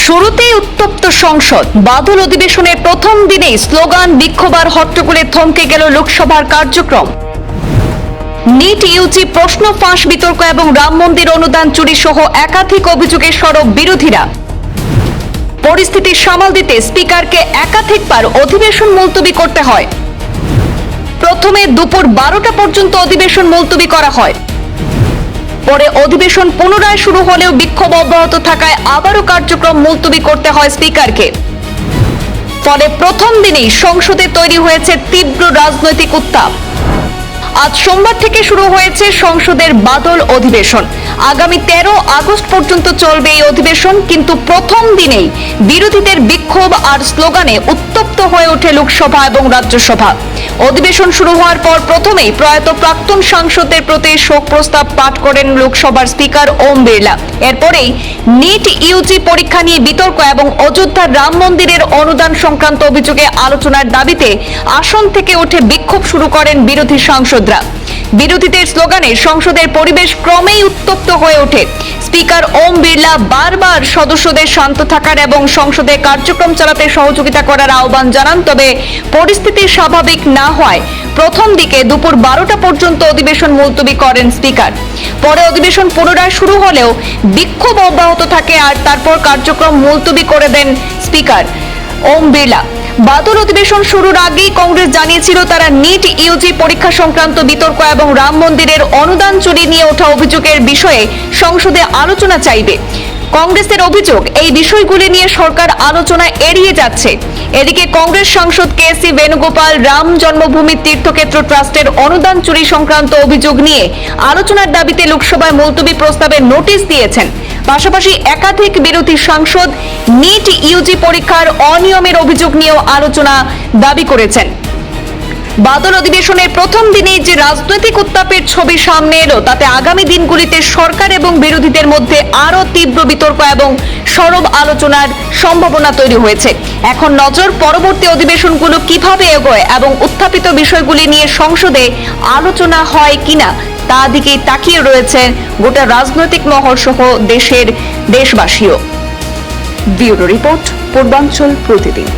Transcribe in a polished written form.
শুরুতেই উত্তপ্ত সংসদ। বাদল অধিবেশনের প্রথম দিনেই স্লোগান, বিক্ষোভ আর হট্টগোলে থমকে গেল লোকসভার কার্যক্রম। নিট ইউজি প্রশ্ন ফাঁস বিতর্ক এবং রাম মন্দির অনুদান চুরি সহ একাধিক অভিযোগে সরব বিরোধীরা। পরিস্থিতি সামাল দিতে স্পিকারকে একাধিকবার অধিবেশন মুলতবি করতে হয়। প্রথমে দুপুর 12টা পর্যন্ত অধিবেশন মুলতবি করা হয়। পরে অধিবেশন পুনরায় শুরু হলেও বিক্ষোভ অব্যাহত থাকায় আবারও কার্যক্রম মুলতবি করতে হয় স্পিকারকে। ফলে প্রথম দিনেই সংসদে তৈরি হয়েছে তীব্র রাজনৈতিক উত্তাপ। আজ সোমবার থেকে শুরু হয়েছে সংসদের বাদল অধিবেশন। আগামী 13 আগস্ট পর্যন্ত চলবে এই অধিবেশন, কিন্তু প্রথম দিনেই বিরোধীদের বিক্ষোভ আর স্লোগানে উত্তপ্ত হয়ে ওঠে লোকসভা এবং রাজ্যসভা। অধিবেশন শুরু হওয়ার পর প্রথমেই প্রয়াত প্রাক্তন সাংসদের প্রতি শোক প্রস্তাব পাঠ করেন লোকসভার স্পিকার ওম বিড়লা। এরপরেই নিট ইউজি পরীক্ষা নিয়ে বিতর্ক এবং অযোধ্যার রাম মন্দিরের অনুদান সংক্রান্ত অভিযোগে আলোচনার দাবিতে আসন থেকে উঠে বিক্ষোভ শুরু করেন বিরোধী সাংসদরা। বিরোধীদের স্লোগানে সংসদের পরিবেশ ক্রমেই উত্তপ্ত হয়ে ওঠে। স্পিকার ওম বিড়লা বারবার সদস্যদের শান্ত থাকার এবং সংসদে কার্যক্রম চালাতে সহযোগিতা করার আহ্বান জানান। তবে পরিস্থিতি স্বাভাবিক না হওয়ায় প্রথম দিকে দুপুর 12টা পর্যন্ত অধিবেশন মুলতবি করেন স্পিকার। পরে অধিবেশন পুনরায় শুরু হলেও বিক্ষোভ অব্যাহত থাকে আর তারপর কার্যক্রম মুলতবি করে দেন স্পিকার ওম বিড়লা। বাদল অধিবেশন শুরুর আগেই কংগ্রেস জানিয়েছিল তারা নিট ইউজি পরীক্ষা সংক্রান্ত বিতর্ক এবং রাম মন্দিরের অনুদান চুরি নিয়ে ওঠা অভিযোগের বিষয়ে সংসদে আলোচনা চাইবে। কংগ্রেসের অভিযোগ, এই বিষয়গুলি নিয়ে সরকার আলোচনা এড়িয়ে যাচ্ছে। এদিকে কংগ্রেস সাংসদ কেসি বেণুগোপাল রাম জন্মভূমি তীর্থক্ষেত্র ট্রাস্টের অনুদান চুরি সংক্রান্ত অভিযোগ নিয়ে আলোচনার দাবিতে লোকসভায় মুলতবি প্রস্তাবের নোটিশ দিয়েছেন। পাশাপাশি একাধিক বিরোধী সাংসদ নিট ইউজি পরীক্ষার অনিয়মের অভিযোগ নিয়েও আলোচনা দাবি করেছেন। বাদল অধিবেশনের প্রথম দিনেই যে রাজনৈতিক উত্তাপের ছবি সামনে এলো, তাতে আগামী দিনগুলিতে সরকার এবং বিরোধীদের মধ্যে আরো তীব্র বিতর্ক এবং সরব আলোচনার সম্ভাবনা তৈরি হয়েছে। এখন নজর পরবর্তী অধিবেশনগুলো কিভাবে এগোয় এবং উত্থাপিত বিষয়গুলি নিয়ে সংসদে আলোচনা হয় কিনা তা দিকেই তাকিয়ে রয়েছে গোটা রাজনৈতিক মহল সহ দেশবাসীও। ব্যুরো রিপোর্ট, পূর্বাঞ্চল প্রতিদিন।